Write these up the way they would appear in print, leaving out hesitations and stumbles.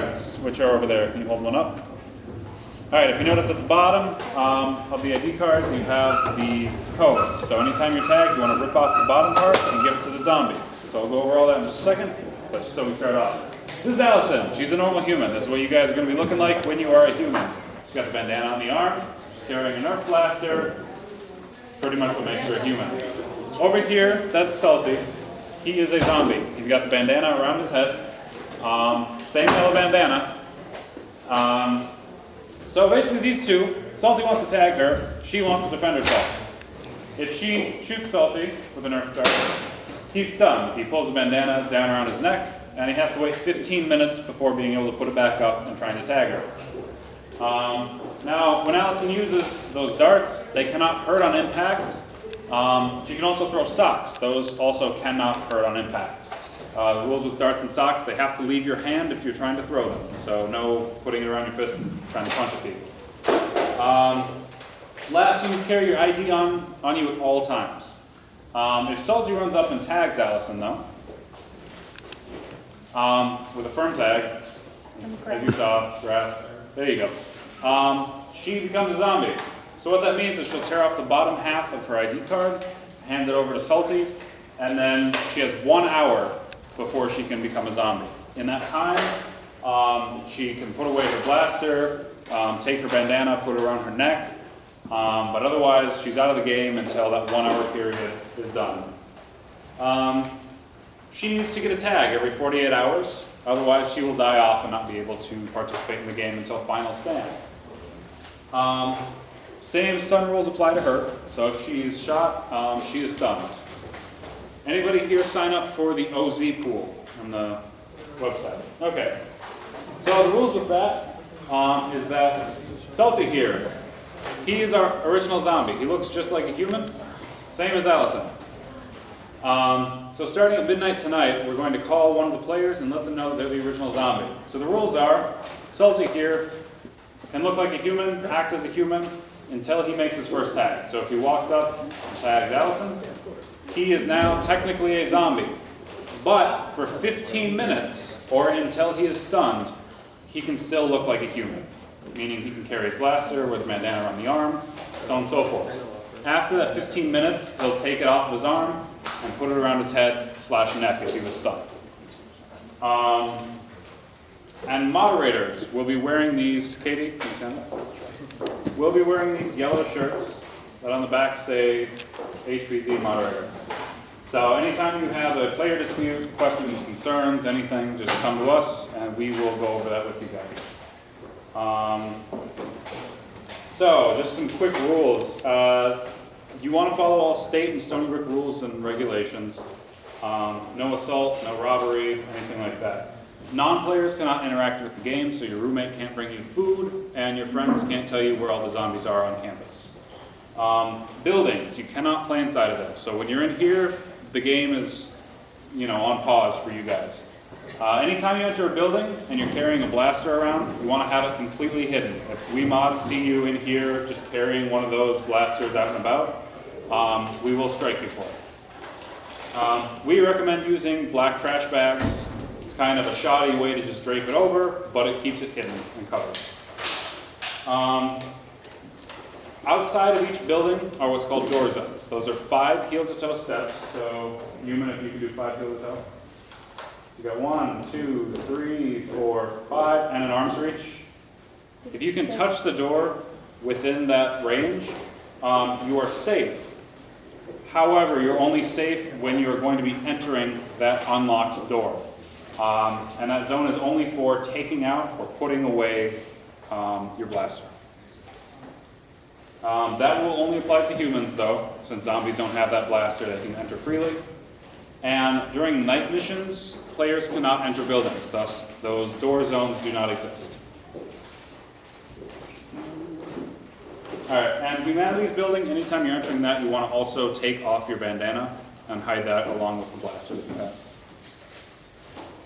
cards, which are over there. Can you hold one up? All right, if you notice at the bottom of the ID cards, you have the codes. So anytime you're tagged, you want to rip off the bottom part and give it to the zombie. So I'll go over all that in just a second, but just so we start off. This is Allison. She's a normal human. This is what you guys are going to be looking like when you are a human. She's got the bandana on the arm. She's carrying a Nerf blaster. It's pretty much what makes her a human. Over here, that's Salty. He is a zombie. He's got the bandana around his head. Same yellow bandana. So basically these two, Salty wants to tag her, she wants to defend herself. If she shoots Salty with a Nerf dart, he's stunned. He pulls the bandana down around his neck, and he has to wait 15 minutes before being able to put it back up and trying to tag her. Now, when Allison uses those darts, they cannot hurt on impact. She can also throw socks. Those also cannot hurt on impact. The rules with darts and socks, they have to leave your hand if you're trying to throw them. So no putting it around your fist and trying to punch at people. Last, you carry your ID on you at all times. If Salty runs up and tags Allison, though, with a firm tag, as you saw, grass, there you go, she becomes a zombie. So what that means is she'll tear off the bottom half of her ID card, hand it over to Salty, and then she has 1 hour before she can become a zombie. In that time, she can put away her blaster, take her bandana, put it around her neck, but otherwise she's out of the game until that 1 hour period is done. She needs to get a tag every 48 hours, otherwise she will die off and not be able to participate in the game until final stand. Same stun rules apply to her, so if she's shot, she is stunned. Anybody here sign up for the OZ pool on the website? Okay. So the rules with that is that Salty here, he is our original zombie. He looks just like a human, same as Allison. So starting at midnight tonight, we're going to call one of the players and let them know that they're the original zombie. So the rules are, Salty here can look like a human, act as a human, until he makes his first tag. So if he walks up and tags Allison, he is now technically a zombie. But for 15 minutes, or until he is stunned, he can still look like a human. Meaning he can carry his blaster with a bandana around the arm, so on and so forth. After that 15 minutes, he'll take it off of his arm and put it around his head / neck if he was stunned. And moderators will be wearing these, Katie, can you stand up? We'll be wearing these yellow shirts that on the back say HvZ moderator. So anytime you have a player dispute, questions, concerns, anything, just come to us and we will go over that with you guys. So just some quick rules. You want to follow all state and Stony Brook rules and regulations. No assault, no robbery, anything like that. Non-players cannot interact with the game, so your roommate can't bring you food, and your friends can't tell you where all the zombies are on campus. Buildings, you cannot play inside of them. So when you're in here, the game is, on pause for you guys. Anytime you enter a building and you're carrying a blaster around, you want to have it completely hidden. If we mods see you in here just carrying one of those blasters out and about, we will strike you for it. We recommend using black trash bags. It's kind of a shoddy way to just drape it over, but it keeps it hidden and covered. Outside of each building are what's called door zones. Those are 5 heel-to-toe steps. So, Human, if you can do 5 heel-to-toe. So you got 1, 2, 3, 4, 5, and an arm's reach. If you can touch the door within that range, you are safe. However, you're only safe when you're going to be entering that unlocked door. And that zone is only for taking out or putting away your blaster. That will only apply to humans, though, since zombies don't have that blaster, they can enter freely. And during night missions, players cannot enter buildings, thus those door zones do not exist. Alright, and Humanity's building, anytime you're entering that, you want to also take off your bandana and hide that along with the blaster that you have.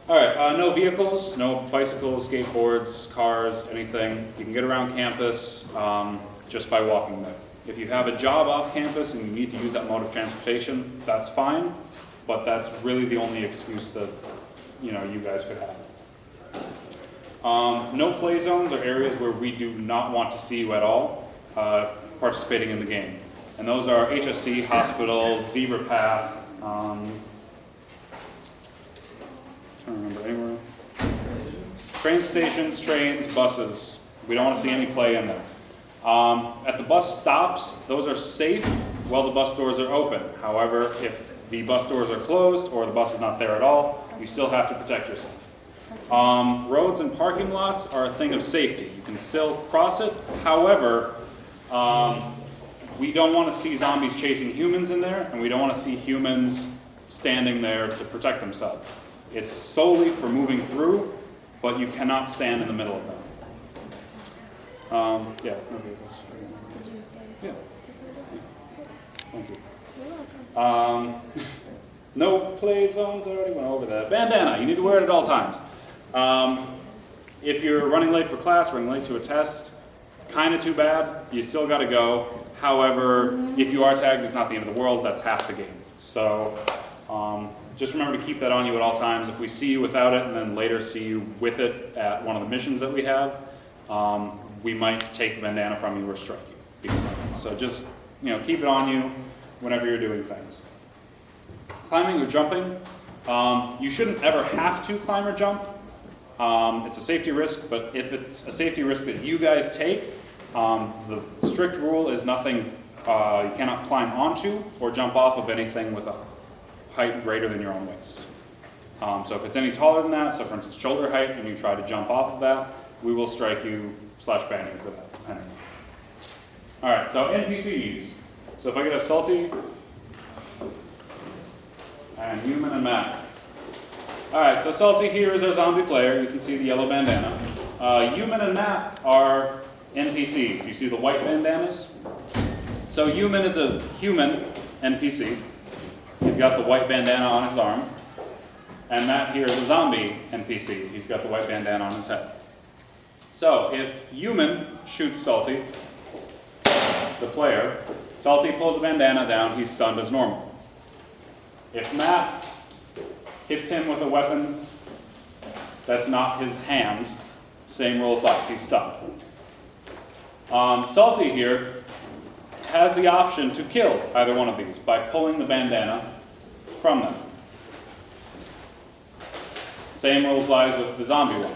Alright, no vehicles, no bicycles, skateboards, cars, anything. You can get around campus just by walking there. If you have a job off campus and you need to use that mode of transportation, that's fine, but that's really the only excuse that you guys could have. No play zones are areas where we do not want to see you at all participating in the game. And those are HvZ, hospital, zebra path, trying to remember anywhere. Train stations, trains, buses. We don't want to see any play in there. At the bus stops, those are safe while the bus doors are open. However, if the bus doors are closed or the bus is not there at all, you still have to protect yourself. Roads and parking lots are a thing of safety. You can still cross it. However, we don't want to see zombies chasing humans in there, and we don't want to see humans standing there to protect themselves. It's solely for moving through, but you cannot stand in the middle of them. Yeah, no vehicles. Yeah. Thank you. No play zones, I already went over that. Bandana, you need to wear it at all times. If you're running late for class, running late to a test, kind of too bad, you still got to go. However, if you are tagged, it's not the end of the world, that's half the game. So just remember to keep that on you at all times. If we see you without it and then later see you with it at one of the missions that we have, we might take the bandana from you or strike you because of it. So just keep it on you whenever you're doing things. Climbing or jumping, you shouldn't ever have to climb or jump. It's a safety risk, but if it's a safety risk that you guys take, the strict rule is nothing, you cannot climb onto or jump off of anything with a height greater than your own waist. So if it's any taller than that, so for instance shoulder height, and you try to jump off of that, we will strike you / ban you for that. Anyway. All right, so NPCs. So if I could have Salty, and Human and Matt. All right, so Salty here is our zombie player. You can see the yellow bandana. Human and Matt are NPCs. You see the white bandanas? So Human is a human NPC. He's got the white bandana on his arm. And Matt here is a zombie NPC. He's got the white bandana on his head. So if Human shoots Salty, the player, Salty pulls the bandana down, he's stunned as normal. If Matt hits him with a weapon that's not his hand, same rule applies, he's stunned. Salty here has the option to kill either one of these by pulling the bandana from them. Same rule applies with the zombie one.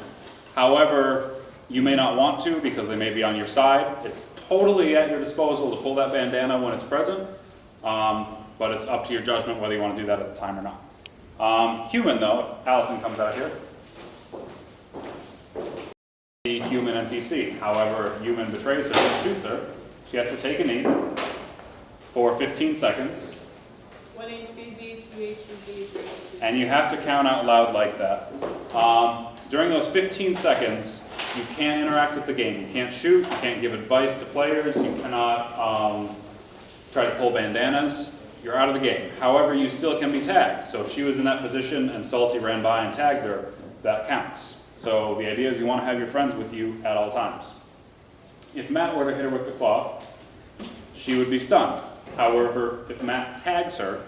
However, you may not want to because they may be on your side. It's totally at your disposal to pull that bandana when it's present, but it's up to your judgment whether you want to do that at the time or not. Human, though, if Allison comes out here, the human NPC. However, if Human betrays her and shoots her, she has to take a knee for 15 seconds. 1 HvZ, 2 HvZ, 3 HvZ. And you have to count out loud like that. During those 15 seconds, you can't interact with the game. You can't shoot, you can't give advice to players, you cannot try to pull bandanas. You're out of the game. However, you still can be tagged. So if she was in that position and Salty ran by and tagged her, that counts. So the idea is you want to have your friends with you at all times. If Matt were to hit her with the claw, she would be stunned. However, if Matt tags her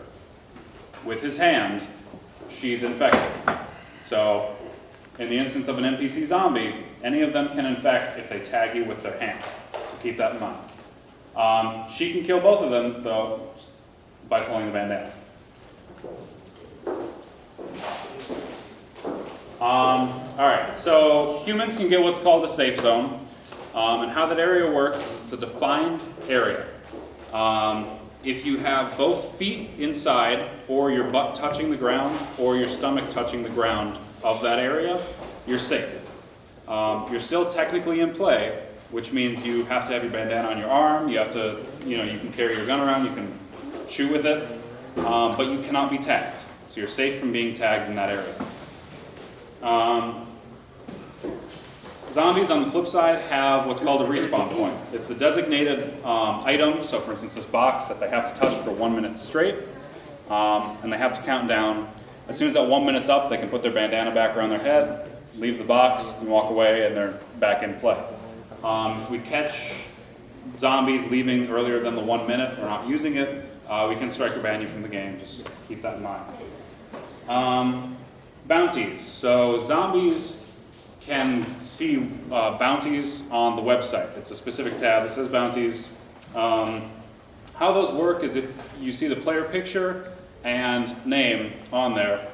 with his hand, she's infected. So in the instance of an NPC zombie, any of them can infect if they tag you with their hand. So keep that in mind. She can kill both of them, though, by pulling the bandana. All right, so humans can get what's called a safe zone. And how that area works is it's a defined area. If you have both feet inside, or your butt touching the ground, or your stomach touching the ground of that area, you're safe. You're still technically in play, which means you have to have your bandana on your arm, you have to, you can carry your gun around, you can shoot with it, but you cannot be tagged. So you're safe from being tagged in that area. Zombies, on the flip side, have what's called a respawn point. It's a designated item, so for instance this box that they have to touch for 1 minute straight, and they have to count down. As soon as that 1 minute's up, they can put their bandana back around their head, leave the box, and walk away, and they're back in play. If we catch zombies leaving earlier than the 1 minute or not using it, we can strike or ban you from the game. Just keep that in mind. Bounties. So zombies can see bounties on the website. It's a specific tab that says bounties. How those work is if you see the player picture and name on there,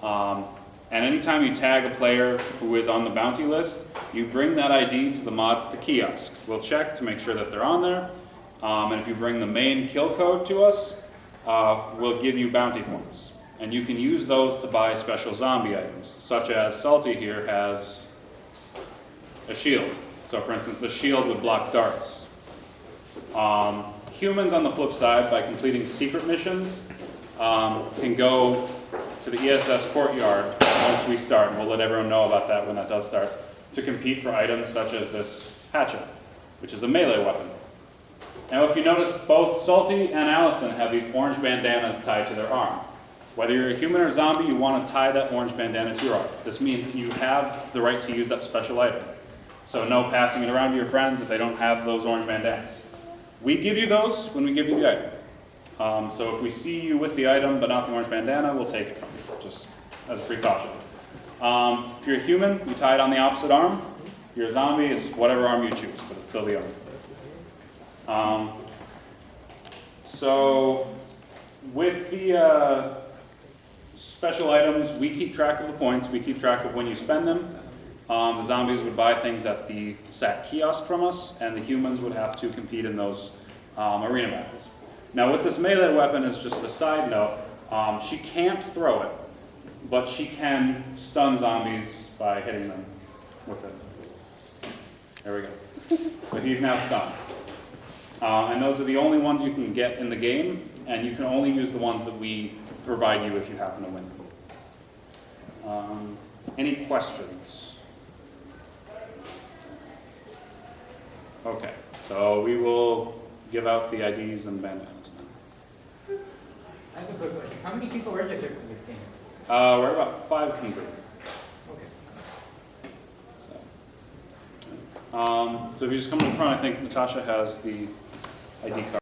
and anytime you tag a player who is on the bounty list, you bring that ID to the mods at the kiosk. We'll check to make sure that they're on there, and if you bring the main kill code to us, we'll give you bounty points. And you can use those to buy special zombie items, such as Salty here has a shield. So for instance, the shield would block darts. Humans, on the flip side, by completing secret missions, can go to the ESS courtyard once we start, and we'll let everyone know about that when that does start, to compete for items such as this hatchet, which is a melee weapon. Now if you notice, both Salty and Allison have these orange bandanas tied to their arm. Whether you're a human or zombie, you want to tie that orange bandana to your arm. This means that you have the right to use that special item. So no passing it around to your friends if they don't have those orange bandanas. We give you those when we give you the item. So if we see you with the item but not the orange bandana, we'll take it from you, just as a precaution. If you're a human, you tie it on the opposite arm. If you're a zombie, it's whatever arm you choose, but it's still the arm. So with the special items, we keep track of the points, we keep track of when you spend them. The zombies would buy things at the SAC kiosk from us, and the humans would have to compete in those arena battles. Now with this melee weapon, as just a side note, she can't throw it, but she can stun zombies by hitting them with it. There we go. So he's now stunned. And those are the only ones you can get in the game, and you can only use the ones that we provide you if you happen to win. Any questions? Okay, so we will give out the IDs and bandanas now. I have a quick question. How many people registered for this game? We're about 500. Okay. So if you just come to the front, I think Natasha has the ID card.